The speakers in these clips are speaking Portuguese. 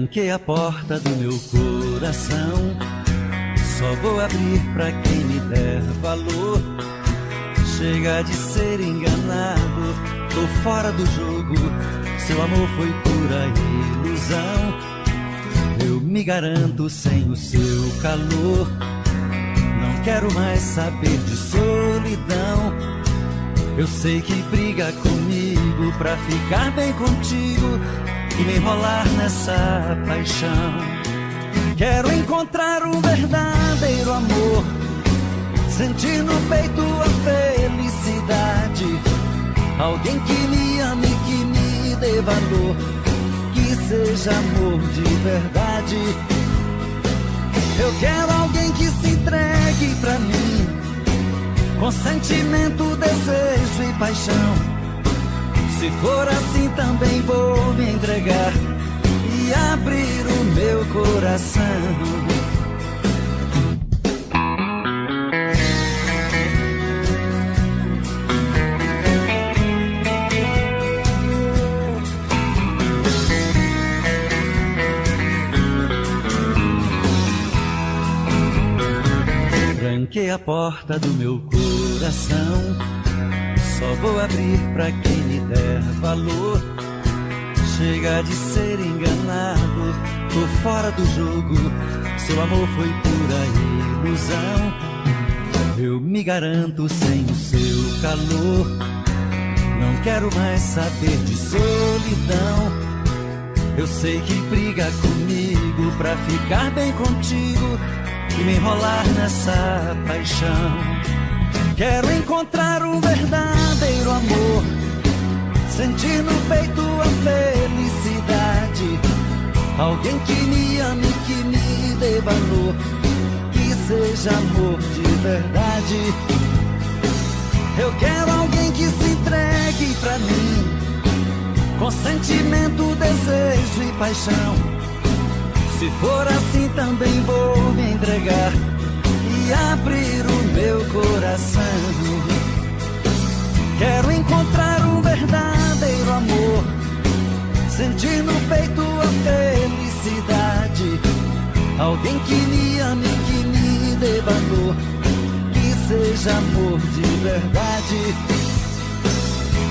Tranquei a porta do meu coração, só vou abrir pra quem me der valor. Chega de ser enganado, tô fora do jogo, seu amor foi pura ilusão. Eu me garanto sem o seu calor, não quero mais saber de solidão. Eu sei que briga comigo pra ficar bem contigo e me enrolar nessa paixão. Quero encontrar um verdadeiro amor, sentir no peito a felicidade. Alguém que me ame, que me dê valor, que seja amor de verdade. Eu quero alguém que se entregue pra mim, com sentimento, desejo e paixão. Se for assim também vou me entregar e abrir o meu coração. Tranquei a porta do meu coração, só vou abrir pra quem me der valor. Chega de ser enganado, tô fora do jogo, seu amor foi pura ilusão. Eu me garanto sem o seu calor, não quero mais saber de solidão. Eu sei que briga comigo pra ficar bem contigo e me enrolar nessa paixão. Quero encontrar um verdadeiro amor, sentir no peito a felicidade. Alguém que me ame, que me dê valor, que seja amor de verdade. Eu quero alguém que se entregue pra mim, com sentimento, desejo e paixão. Se for assim também vou me entregar e abrir o meu coração. Quero encontrar um verdadeiro amor, sentir no peito a felicidade. Alguém que me ame, que me dê valor, que seja amor de verdade.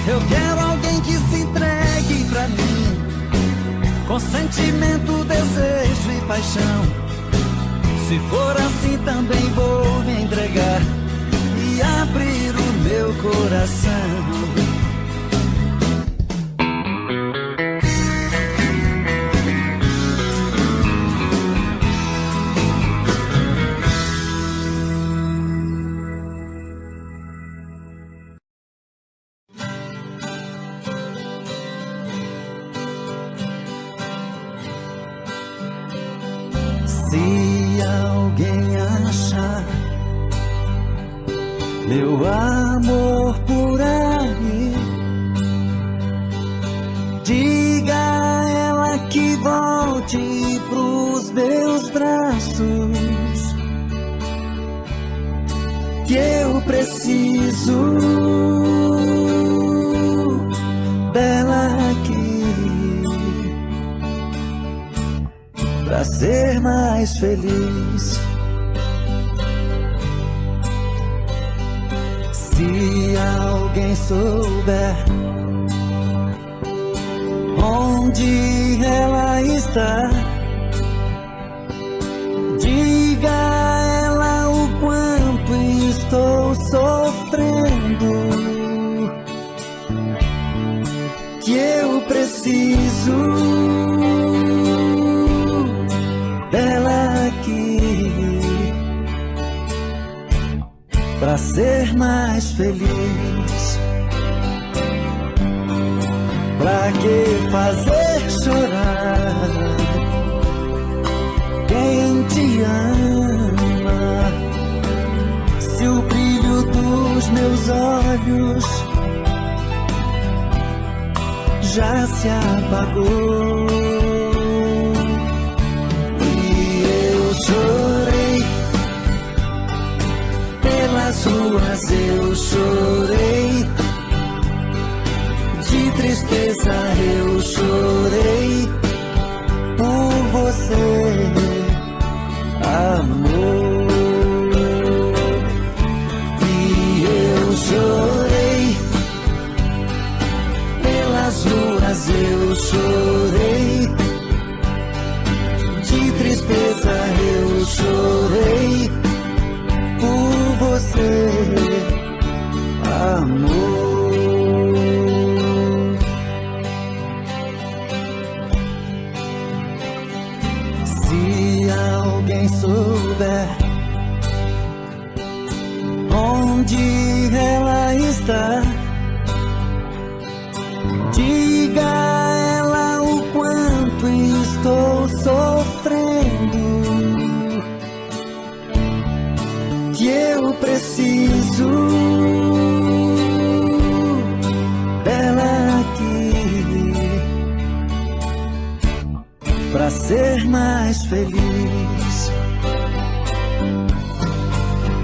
Eu quero alguém que se entregue pra mim, com sentimento, desejo e paixão. Se for assim também vou me entregar e abrir o meu coração. Se alguém achar meu amor por aí, diga a ela que volte pros meus braços, que eu preciso dela aqui pra ser mais feliz. Se alguém souber onde ela está, diga a ela o quanto estou sofrendo, que eu preciso dela aqui pra ser mais feliz. Pra que fazer chorar quem te ama, se o brilho dos meus olhos já se apagou? Chorei pelas ruas, eu chorei de tristeza, eu chorei por você, amor. E eu chorei pelas ruas, eu chorei de tristeza, eu chorei por você, amor. Se alguém souber onde ela está, diga a ela o quanto estou sofrendo, que eu preciso dela aqui pra ser mais feliz.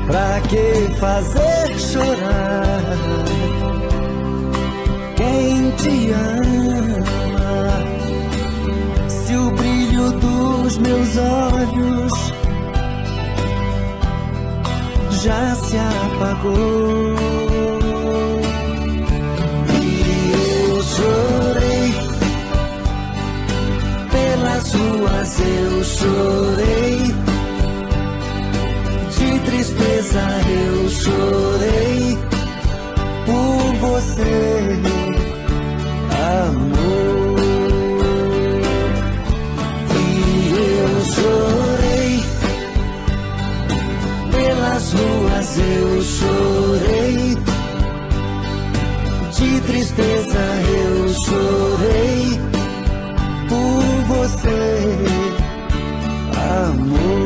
Pra que fazer chorar quem te ama, se o brilho dos meus olhos já se apagou? E eu chorei pelas ruas, eu chorei de tristeza, eu chorei por você, amor. E eu chorei pelas ruas, eu chorei de tristeza, eu chorei por você, amor.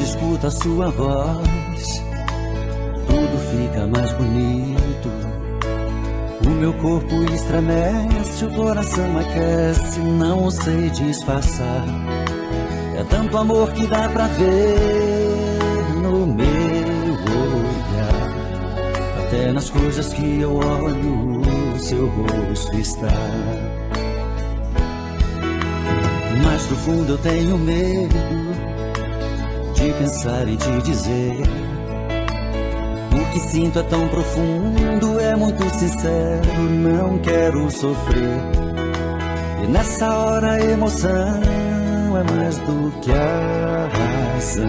Escuta a sua voz, tudo fica mais bonito. O meu corpo estremece, o coração aquece, não sei disfarçar. É tanto amor que dá pra ver no meu olhar. Até nas coisas que eu olho, o seu rosto está. Mas do fundo eu tenho medo de pensar e te dizer. O que sinto é tão profundo, é muito sincero, não quero sofrer. E nessa hora a emoção é mais do que a razão.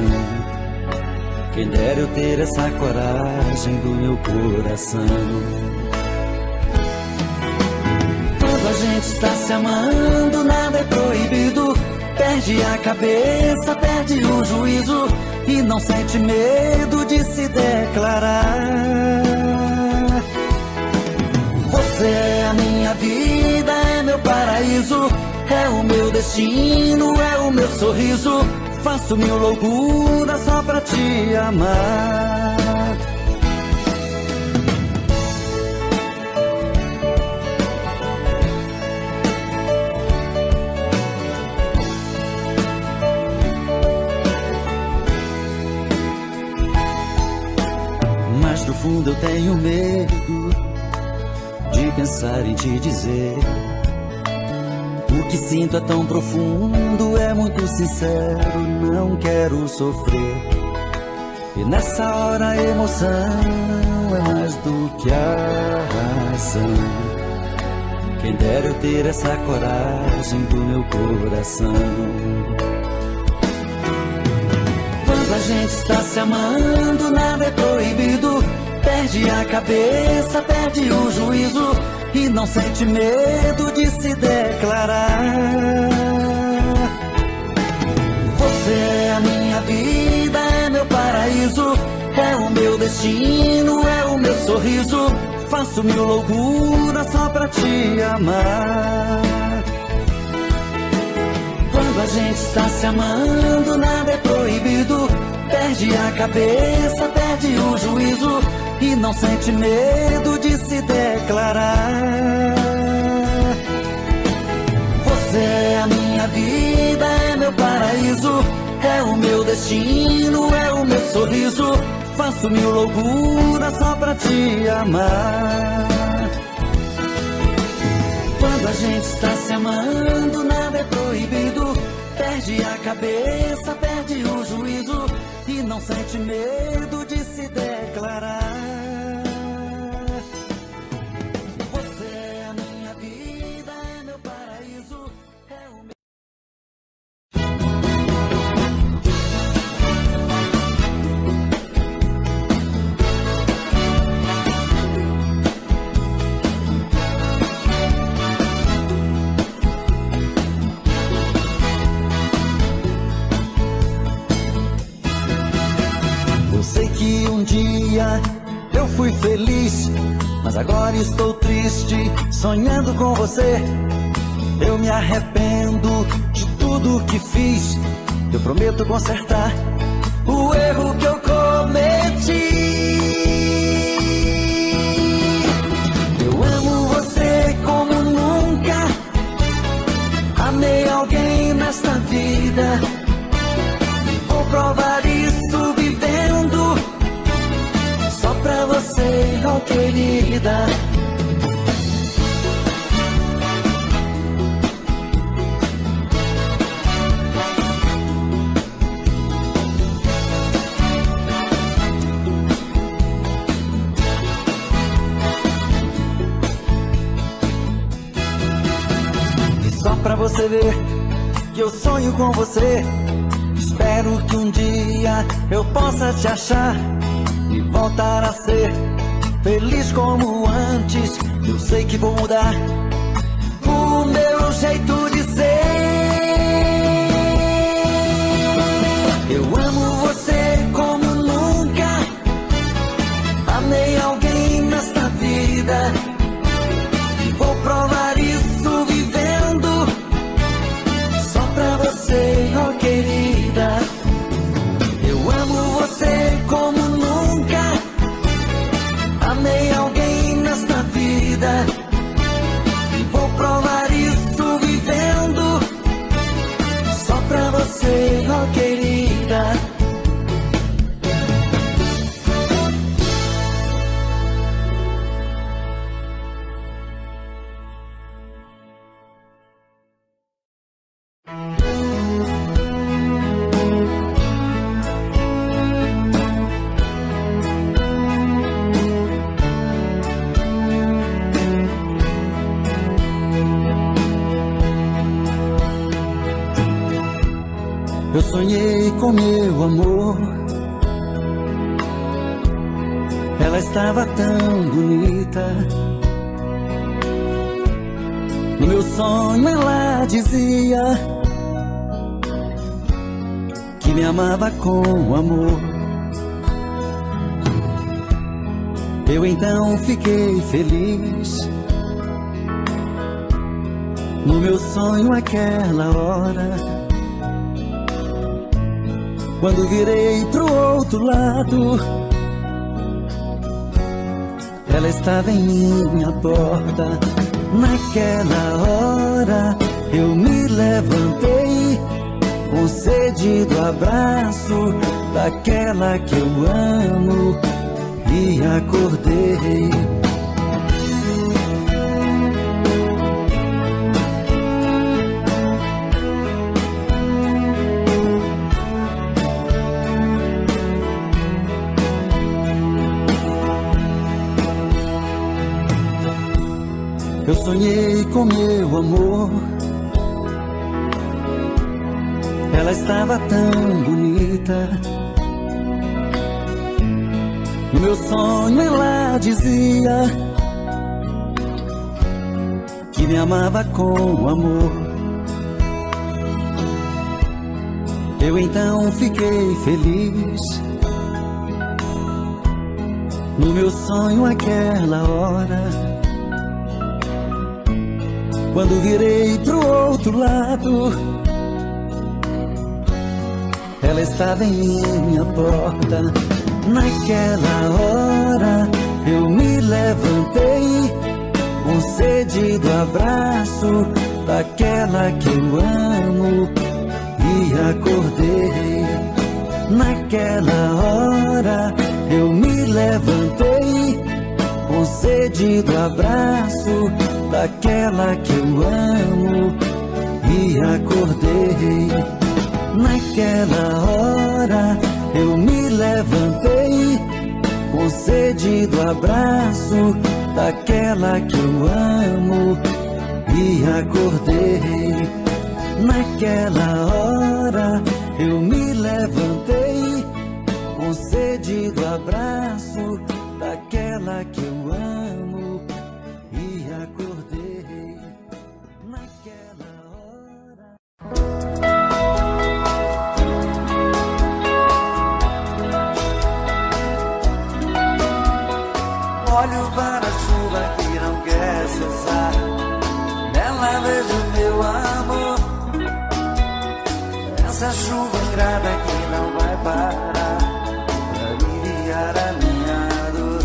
Quem dera eu ter essa coragem do meu coração. Quando a gente está se amando, nada é proibido. Perde a cabeça, perde o juízo e não sente medo de se declarar. Você é a minha vida, é meu paraíso, é o meu destino, é o meu sorriso. Faço mil loucuras só pra te amar. Mas no fundo eu tenho medo de pensar em te dizer. O que sinto é tão profundo, é muito sincero, não quero sofrer. E nessa hora a emoção é mais do que a razão. Quem dera eu ter essa coragem do meu coração. Quando a gente está se amando, nada é proibido. Perde a cabeça, perde o juízo e não sente medo de se declarar. Você é a minha vida, é meu paraíso, é o meu destino, é o meu sorriso. Faço mil loucuras só pra te amar. Quando a gente está se amando, nada é proibido. Perde a cabeça, perde o juízo e não sente medo de se declarar. Você é a minha vida, é meu paraíso, é o meu destino, é o meu sorriso. Faço mil loucuras só pra te amar. Quando a gente está se amando, nada é proibido. Perde a cabeça, perde o juízo e não sente medo de se declarar. Você é a minha vida, é meu paraíso, é o meu... Eu sei que um dia eu fui feliz, mas agora estou triste, sonhando com você. Eu me arrependo de tudo que fiz. Eu prometo consertar o erro que eu cometi. Eu amo você como nunca amei alguém nesta vida. Vou provar isso vivendo só pra você, oh querida. E só pra você ver que eu sonho com você. Espero que um dia eu possa te achar e voltar a ser feliz como antes. Eu sei que vou mudar o meu jeito de ser. Eu amo você como nunca amei alguém nesta vida. E vou provar isso vivendo só pra você, oh querida. Eu amo você como nunca amei alguém nesta vida. E vou provar isso vivendo só pra você, oh querida. Eu sonhei com meu amor, ela estava tão bonita. No meu sonho ela dizia que me amava com amor. Eu então fiquei feliz. No meu sonho aquela hora, quando virei pro outro lado, ela estava em minha porta. Naquela hora eu me levantei com sede do abraço daquela que eu amo e acordei. Eu sonhei com meu amor, ela estava tão bonita. No meu sonho ela dizia que me amava com amor. Eu então fiquei feliz. No meu sonho aquela hora, quando virei pro outro lado, ela estava em minha porta. Naquela hora eu me levantei, com sede do abraço daquela que eu amo, e acordei. Naquela hora eu me levantei, com sede do abraço daquela que eu amo, e acordei. Naquela hora eu me levantei, com sede do abraço daquela que eu amo, e acordei. Naquela hora eu me levantei, com sede do abraço daquela que eu amo, e acordei. Naquela hora. Olho para a chuva que não quer cessar, nela vejo meu amor. Essa chuva ingrata que não vai parar pra aliviar a minha dor.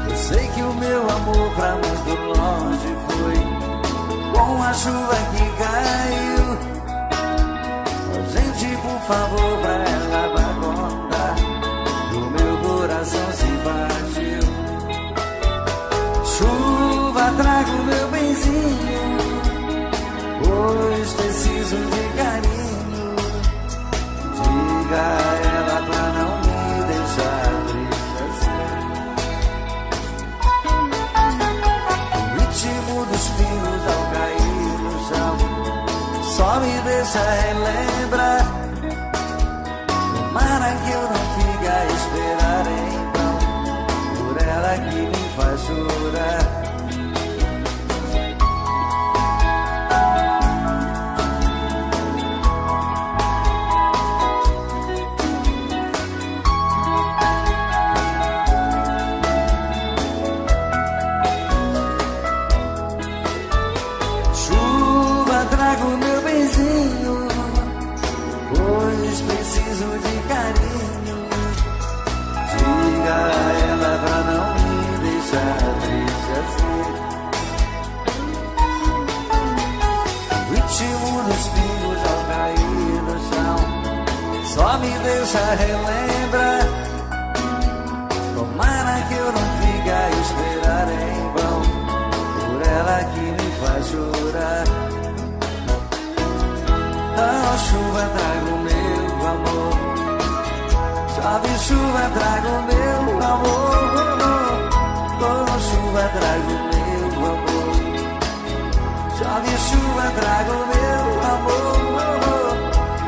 Eu sei que o meu amor pra muito longe foi, com a chuva que caiu. Gente, por favor, pra ela vai contar, o meu coração se partiu. Chuva, traga o meu benzinho, pois preciso de carinho. Diga a ela pra não me deixar triste assim. O ritmo dos pingos ao cair no chão só me deixa relembrar. Tomara que eu não fique a esperar em vão por ela que me faz chorar. Trago meu benzinho, pois preciso de carinho. Diga a ela pra não me deixar triste assim. O ritmo dos pingos ao cair no chão só me deixa relembrar. Tomara que eu não fique a esperar em vão por ela que me faz chorar. Oh, chuva, traga o meu amor. Chove, chuva, traga o meu amor. Oh, chuva, traga o meu amor. Chove, chuva, traga o meu amor.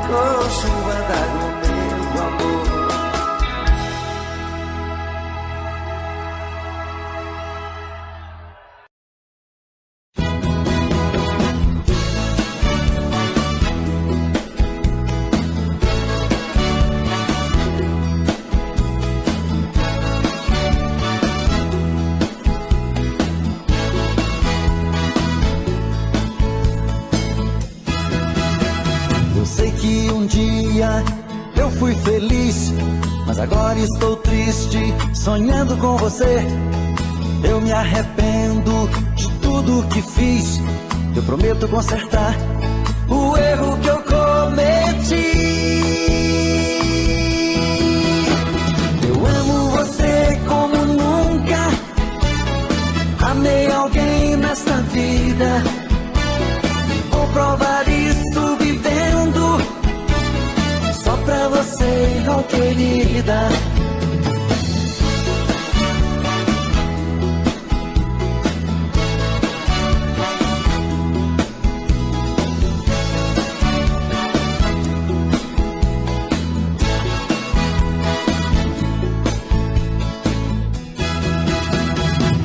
Oh, chuva, traga o meu amor. Eu fui feliz, mas agora estou triste, sonhando com você. Eu me arrependo de tudo que fiz. Eu prometo consertar o erro que eu cometi. Eu amo você como nunca amei alguém nesta vida. Vou provar isso vivendo só pra você, oh querida.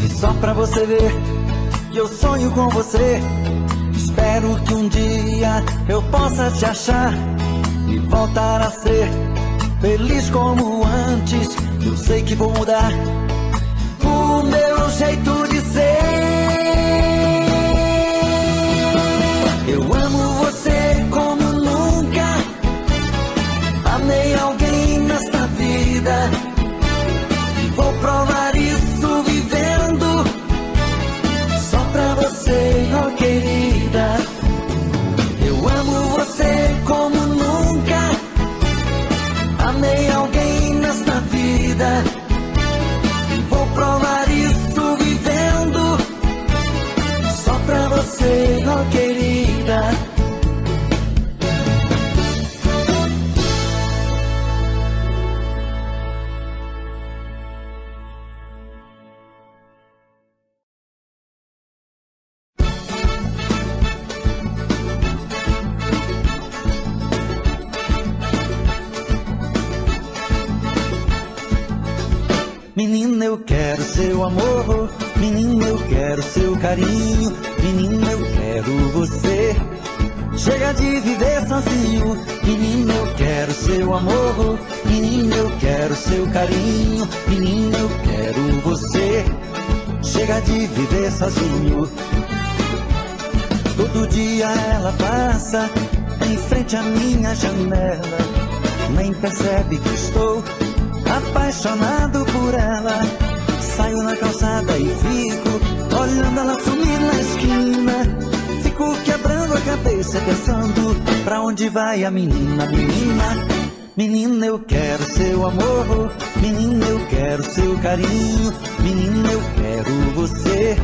E só pra você ver que eu sonho com você. Espero que um dia eu possa te achar e voltar a ser feliz como antes. Eu sei que vou mudar o meu jeito de ser. Eu amo você como nunca eu quero seu amor. Menina, eu quero seu carinho. Menina, eu quero você. Chega de viver sozinho. Menina, eu quero seu amor. Menina, eu quero seu carinho. Menina, eu quero você. Chega de viver sozinho. Todo dia ela passa em frente à minha janela, nem percebe que estou apaixonado por ela. Saio na calçada e fico olhando ela sumir na esquina. Fico quebrando a cabeça pensando pra onde vai a menina. Menina, menina, eu quero seu amor. Menina, eu quero seu carinho. Menina, eu quero você.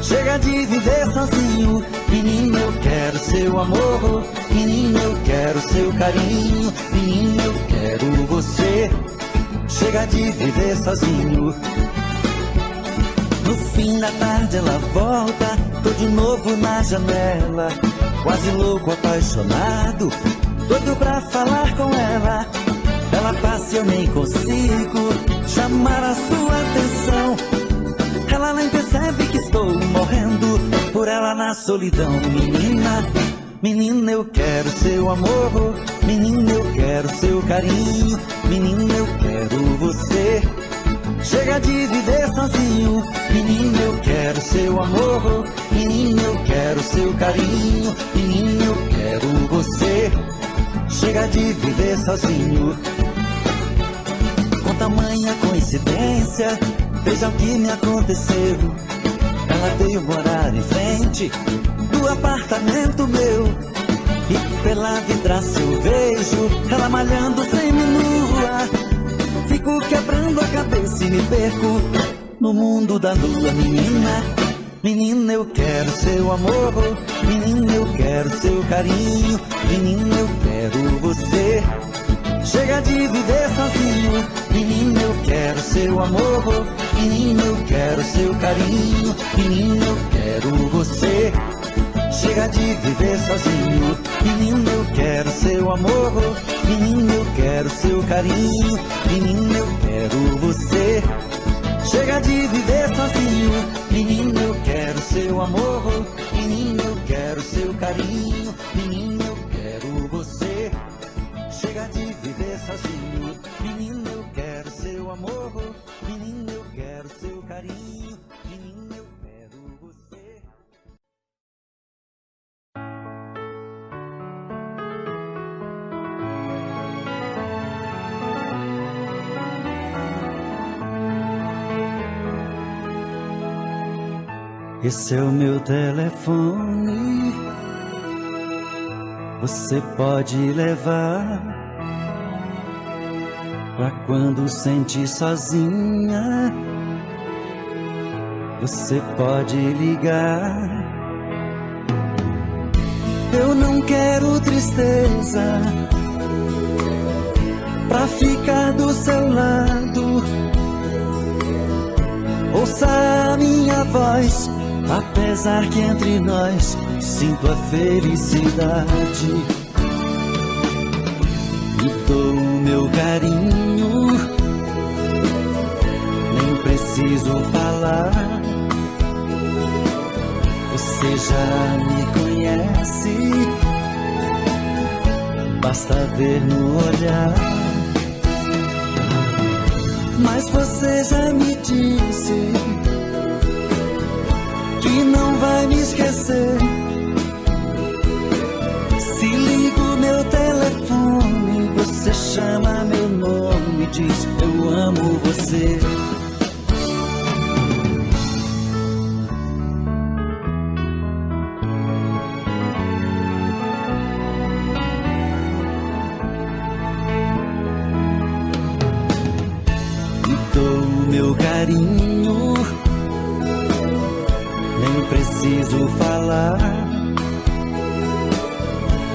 Chega de viver sozinho. Menina, eu quero seu amor. Menina, eu quero seu carinho. Menina, eu quero você. Chega de viver sozinho. No fim da tarde ela volta, tô de novo na janela, quase louco, apaixonado, doido pra falar com ela. Ela passa e eu nem consigo chamar a sua atenção. Ela nem percebe que estou morrendo por ela na solidão. Menina, menina, eu quero seu amor. Menina, eu quero seu carinho. Menina, eu quero você. Chega de viver sozinho. Menina, eu quero seu amor. Menina, eu quero seu carinho. Menina, eu quero você. Chega de viver sozinho. Com tamanha coincidência, veja o que me aconteceu. Ela veio morar em frente do apartamento meu, e pela vidraça eu vejo ela malhando seminua. Fico quebrando a cabeça e me perco no mundo da lua. Menina, menina, eu quero seu amor. Menina, eu quero seu carinho. Menina, eu quero você. Chega de viver sozinho. Menina, eu quero seu amor. Menina, eu quero seu carinho. Menina, eu quero você. Chega de viver sozinho. Menina, eu quero seu amor. Menina, eu quero seu carinho. Menina, eu quero você. Chega de viver sozinho. Menina, eu quero seu amor. Menina, eu quero seu carinho. Menina, eu quero você. Chega de viver sozinho. Menina, eu quero seu amor. Menina, eu quero seu carinho. Menina, eu quero você. Esse é o meu telefone, você pode levar pra quando sentir sozinha. Você pode ligar. Eu não quero tristeza pra ficar do seu lado. Ouça a minha voz, apesar que entre nós sinto a felicidade. Me dou o meu carinho, nem preciso falar. Você já me conhece, basta ver no olhar. Mas você já me disse que não vai me esquecer. Se ligo meu telefone, você chama meu nome e diz: eu amo você. Me dou o meu carinho, nem preciso falar.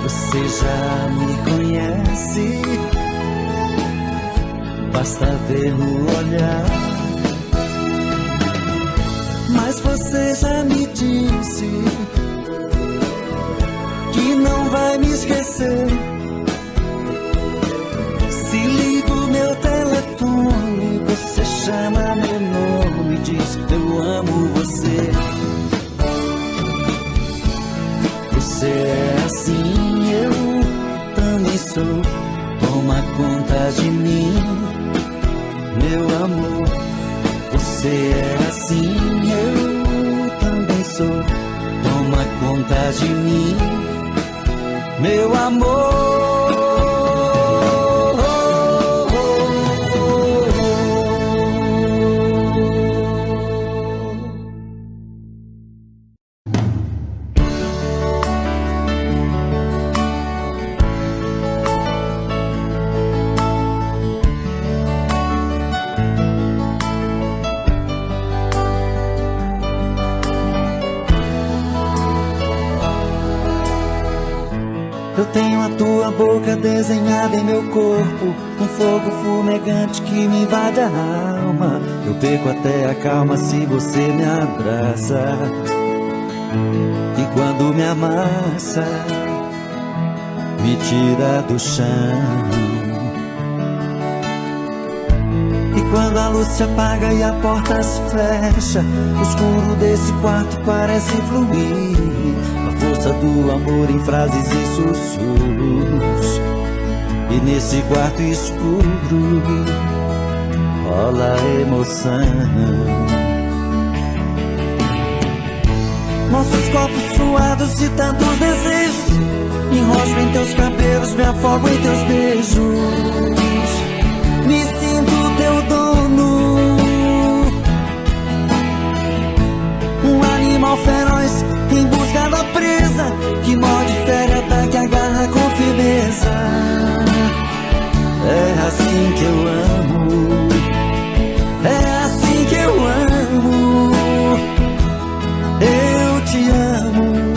Você já me conhece, basta ver no olhar. Mas você já me disse que não vai me esquecer. Se ligo meu telefone, você chama meu nome Você é assim, eu também sou. Toma conta de mim, meu amor. Você é assim, eu também sou. Toma conta de mim, meu amor. Eu tenho a tua boca desenhada em meu corpo, um fogo fumegante que me invade a alma. Eu perco até a calma se você me abraça. E quando me amassa, me tira do chão. E quando a luz se apaga e a porta se fecha, o escuro desse quarto parece fluir. Força do amor em frases e sussurros. E nesse quarto escuro rola emoção. Nossos corpos suados de tantos desejos, me enrosco em teus cabelos, me afogo em teus beijos. Me sinto teu dono, um animal feroz em busca da presa, que morde, fere, ataque, agarra com firmeza. É assim que eu amo, é assim que eu amo. Eu te amo.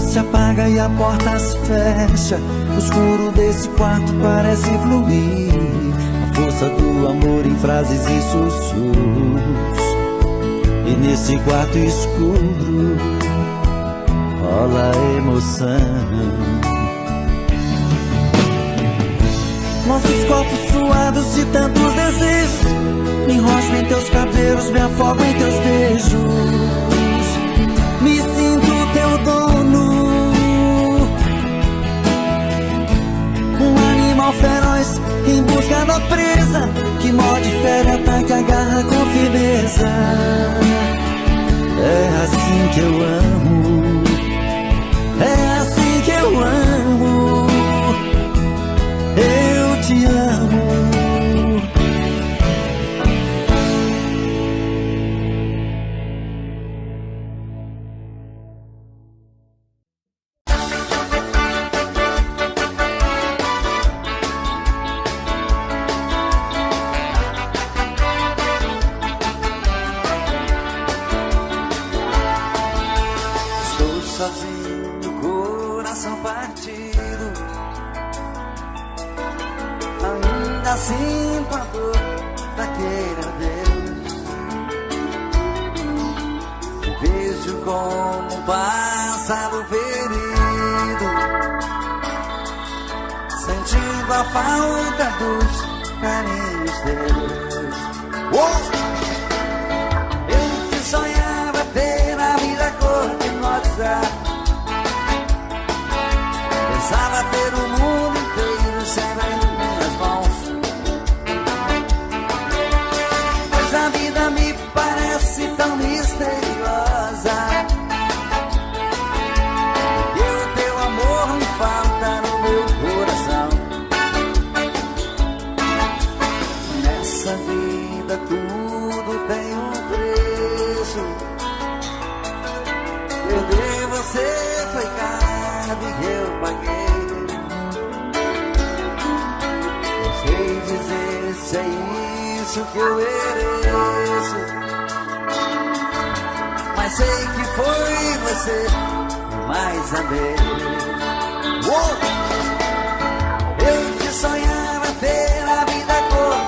Se apaga e a porta se fecha, o escuro desse quarto parece fluir. A força do amor em frases e sussurros. E nesse quarto escuro rola emoção. Nossos corpos suados de tantos desejos, me enrosco em teus cabelos, me afogo em teus beijos. Me sinto teu dono, um animal feroz em busca da presa, que morde, fere, ataque, agarra com firmeza. É assim que eu amo, é assim que eu amo. Eu te amo. Sozinho, coração partido, ainda sinto a dor daquele adeus. Vejo como um pássaro ferido, sentindo a falta dos carinhos teus. Eu que sonhava ter a vida cor-de-rosa, pensava ter o mundo inteiro sempre em minhas mãos. Mas a vida me parece tão misteriosa, e o teu amor me falta no meu coração. Nessa vida tudo tem um preço, perder você foi caro e eu paguei. Não sei dizer se é isso que eu mereço, mas sei que foi você que mais amei. Eu que sonhava ter a vida cor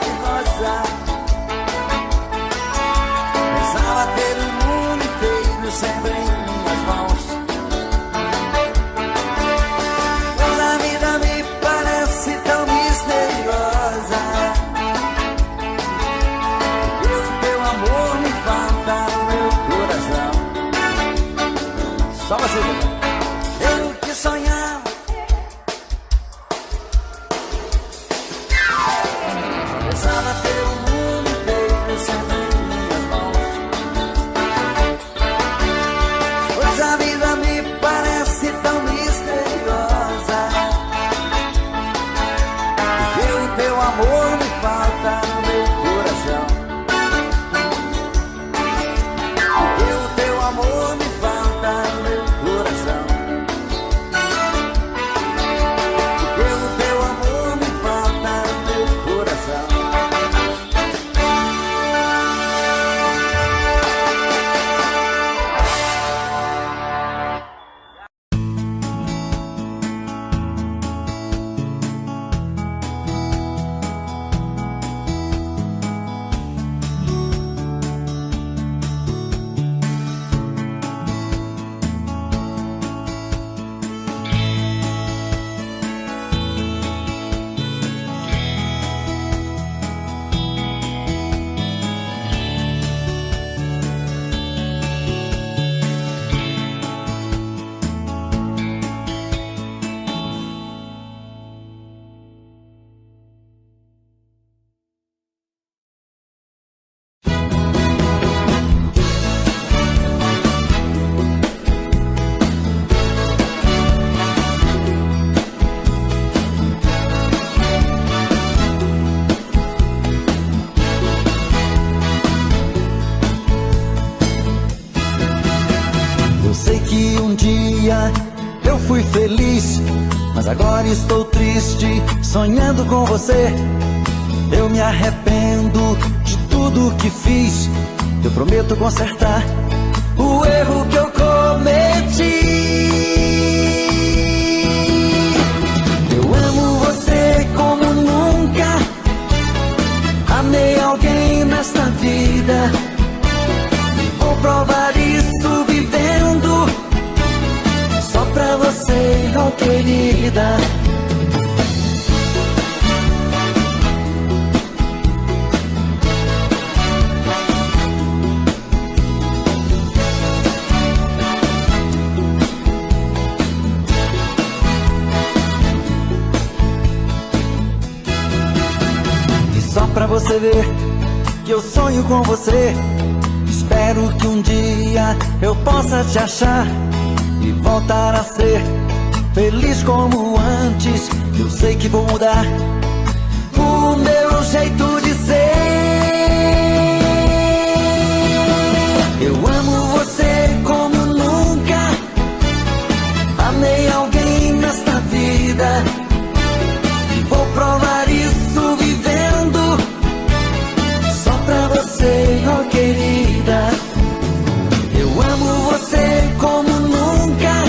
Só você, eu que sonhava pensava ter o mundo inteiro sempre em minhas mãos, pois a vida me parece tão misteriosa, porque o teu amor me falta no meu coração, porque o teu amor me falta no meu coração, porque o teu amor me falta no meu coração. Eu fui feliz, mas agora estou triste, sonhando com você. Eu me arrependo de tudo que fiz. Eu prometo consertar o erro que eu cometi. Eu amo você como nunca amei alguém nesta vida. Vou provar isso vivendo só pra você, oh querida. E só pra você ver que eu sonho com você, espero que um dia eu possa te achar e voltar a ser feliz como antes. Eu sei que vou mudar o meu jeito de ser. Eu amo você como nunca amei alguém nesta vida. E vou provar isso vivendo só pra você, oh querida. Eu amo você como nunca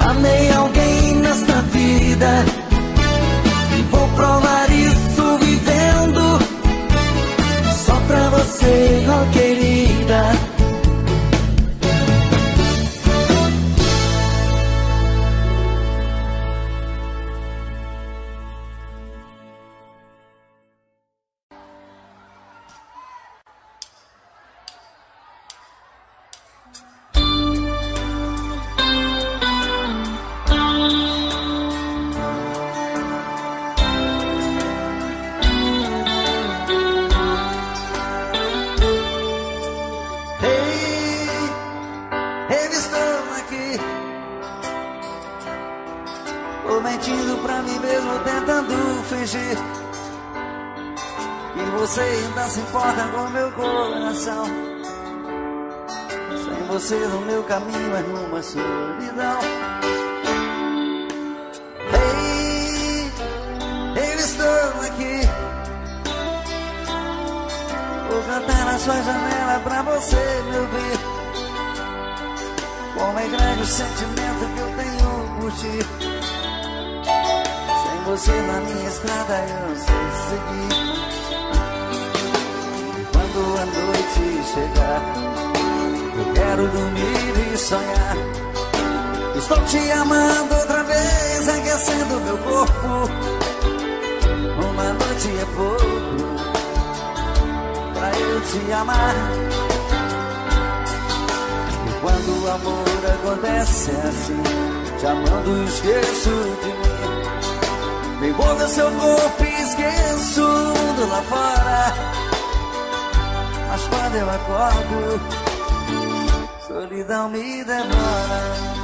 amei alguém nesta vida. E vou provar isso vivendo só pra você, oh querida. Tô mentindo pra mim mesmo, tentando fingir que você ainda se importa com meu coração. Sem você no meu caminho é numa solidão. Ei, eu estou aqui, vou cantar na sua janela pra você me ouvir. Como é grande o sentimento que eu tenho por ti. Sem você na minha estrada eu não sei seguir. E quando a noite chegar, eu quero dormir e sonhar. Estou te amando outra vez, aquecendo meu corpo. Uma noite é pouco pra eu te amar. E quando o amor acontece assim, te amando esqueço de mim. Me envolve seu corpo e esqueço o mundo lá fora. Mas quando eu acordo, solidão me devora.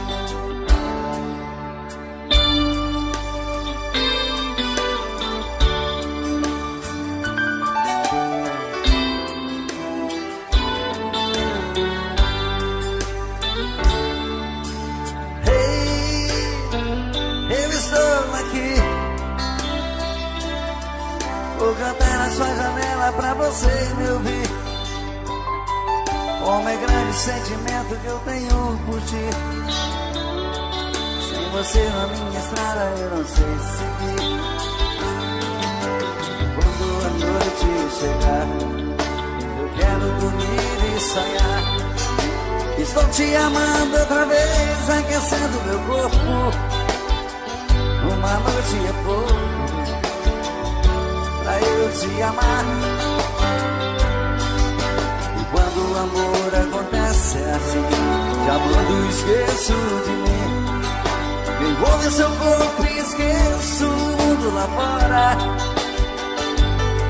Vou cantar na sua janela pra você me ouvir. Como é grande o sentimento que eu tenho por ti. Sem você na minha estrada eu não sei seguir. Quando a noite chegar, eu quero dormir e sonhar. Estou te amando outra vez, aquecendo meu corpo. Uma noite é pouco pra eu te amar. E quando o amor acontece assim, te amando esqueço de mim. Me envolve seu corpo e esqueço o mundo lá fora.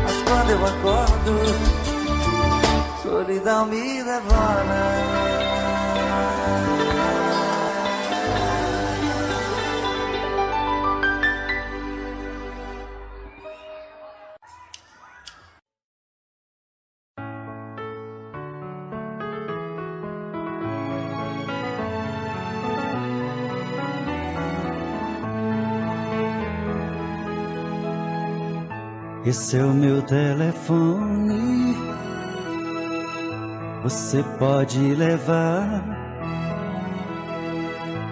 Mas quando eu acordo, solidão me devora. Esse é o meu telefone, você pode levar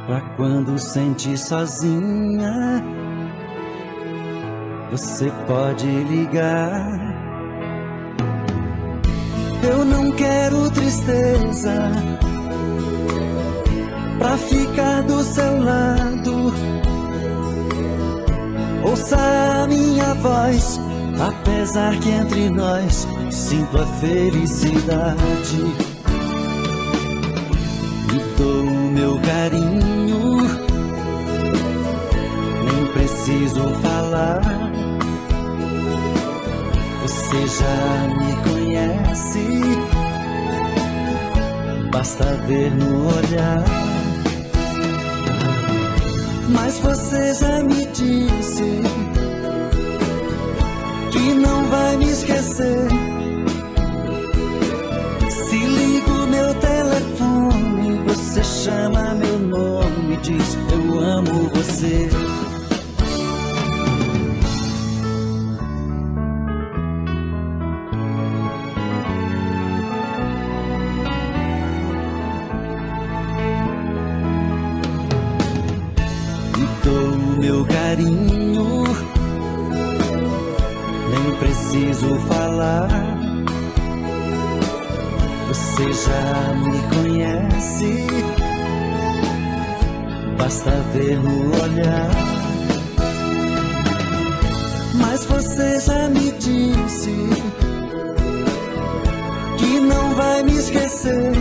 pra quando sentir sozinha. Você pode ligar. Eu não quero tristeza pra ficar do seu lado. Ouça a minha voz, apesar que entre nós sinto a felicidade. Me dou o meu carinho, nem preciso falar. Você já me conhece, basta ver no olhar. Mas você já me disse que não vai me esquecer. Se ligo meu telefone, você chama meu nome e diz eu amo você. Me dou o meu carinho, nem preciso falar. Você já me conhece, basta ver no olhar. Mas você já me disse que não vai me esquecer.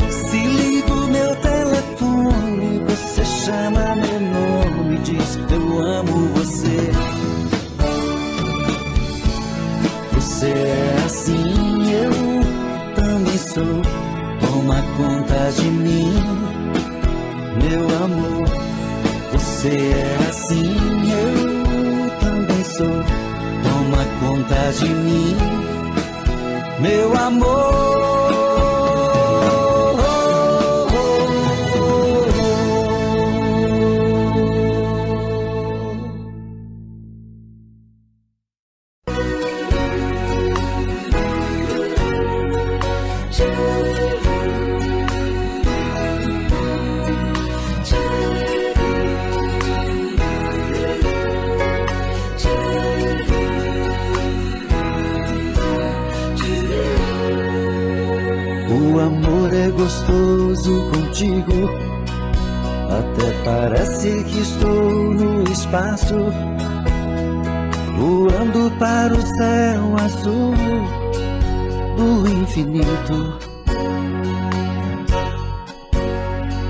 Se ligo meu telefone, você chama meu nome e diz eu amo você. Você é assim, eu também sou. Toma conta de mim, meu amor. Você é assim, eu também sou. Toma conta de mim, meu amor. O amor é gostoso contigo, até parece que estou no espaço, voando para o céu azul do infinito.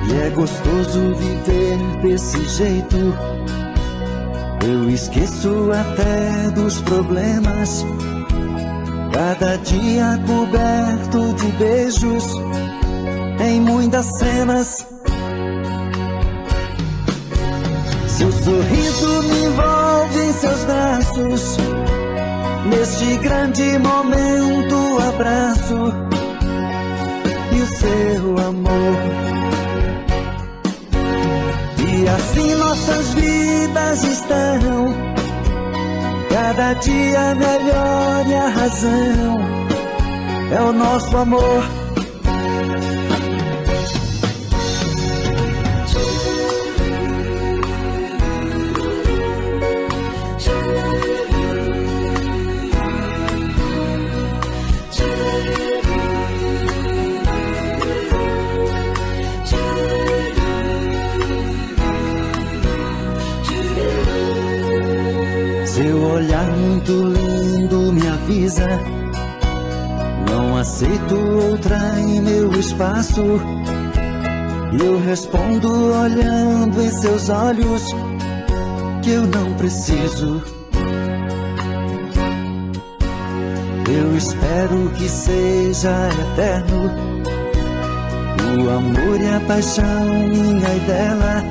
E é gostoso viver desse jeito. Eu esqueço até dos problemas. Cada dia coberto de beijos, em muitas cenas. Seu sorriso me envolve em seus braços. Neste grande momento abraço e o seu amor. E assim nossas vidas estão cada dia melhor, e a razão é o nosso amor. Seu olhar muito lindo me avisa, não aceito outra em meu espaço. E eu respondo olhando em seus olhos que eu não preciso. Eu espero que seja eterno o amor e a paixão minha e dela.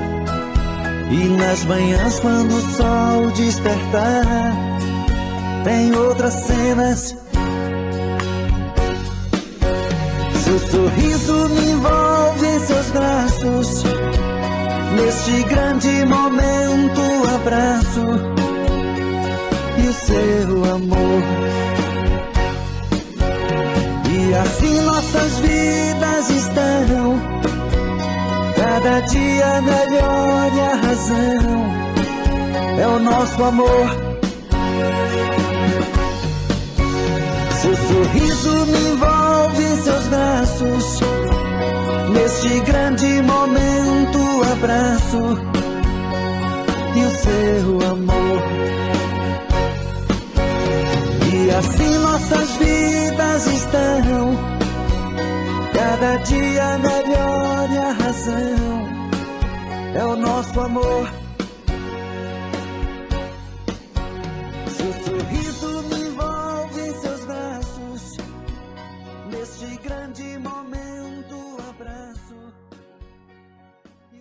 E nas manhãs quando o sol despertar, tem outras cenas. Seu sorriso me envolve em seus braços. Neste grande momento abraço e o seu amor. E assim nossas vidas estão cada dia melhor, e a razão é o nosso amor. Seu sorriso me envolve em seus braços. Neste grande momento abraço e o seu amor. E assim nossas vidas estão cada dia melhor, e a razão é o nosso amor. Seu sorriso me envolve em seus braços. Neste grande momento abraço e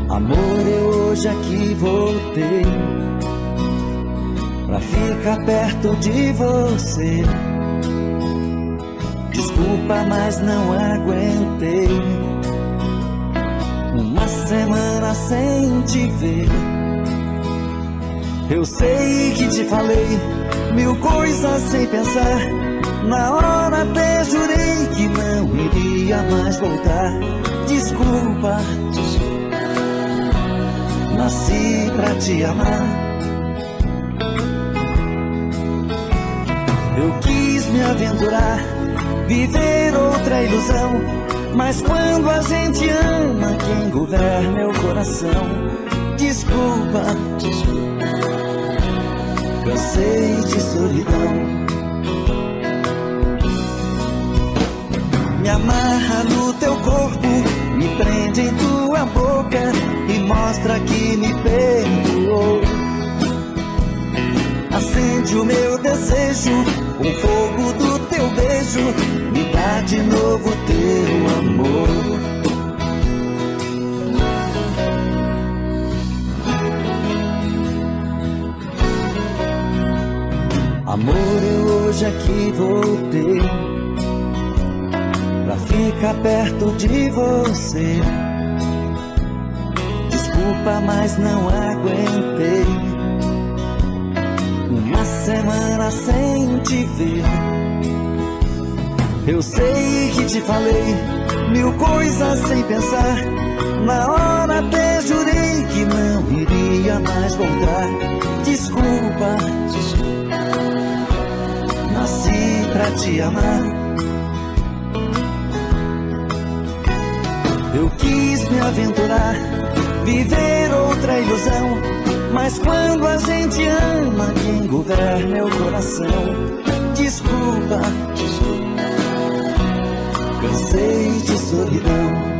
o amor, eu hoje aqui voltei pra ficar perto de você. Desculpa, mas não aguentei uma semana sem te ver. Eu sei que te falei mil coisas sem pensar. Na hora até jurei que não iria mais voltar. Desculpa, nasci pra te amar. Eu quis me aventurar, viver outra ilusão. Mas quando a gente ama, quem governa é o coração. Desculpa, cansei de solidão. Me amarra no teu corpo, me prende em tua boca e mostra que me perdoou. Acende o meu desejo, o fogo do teu beijo, me dá de novo teu amor. Amor, eu hoje aqui voltei pra ficar perto de você. Desculpa, mas não aguentei uma semana sem te ver. Eu sei que te falei mil coisas sem pensar. Na hora até jurei que não iria mais voltar. Desculpa, nasci pra te amar. Eu quis me aventurar, viver outra ilusão, mas quando a gente ama, quem governa é o coração. Desculpa, cansei de solidão.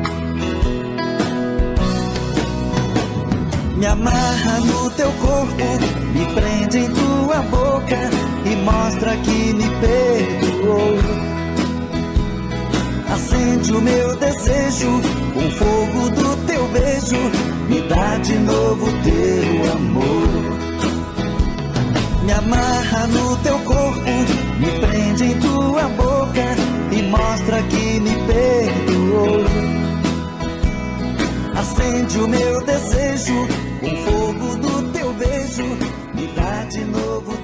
Me amarra no teu corpo, me prende em tua boca e mostra que me perdoou. Acende o meu desejo com o fogo do teu beijo, me dá de novo teu amor. Me amarra no teu corpo, me prende em tua boca e mostra que me perdoou. Acende o meu desejo com o fogo do teu beijo, me dá de novo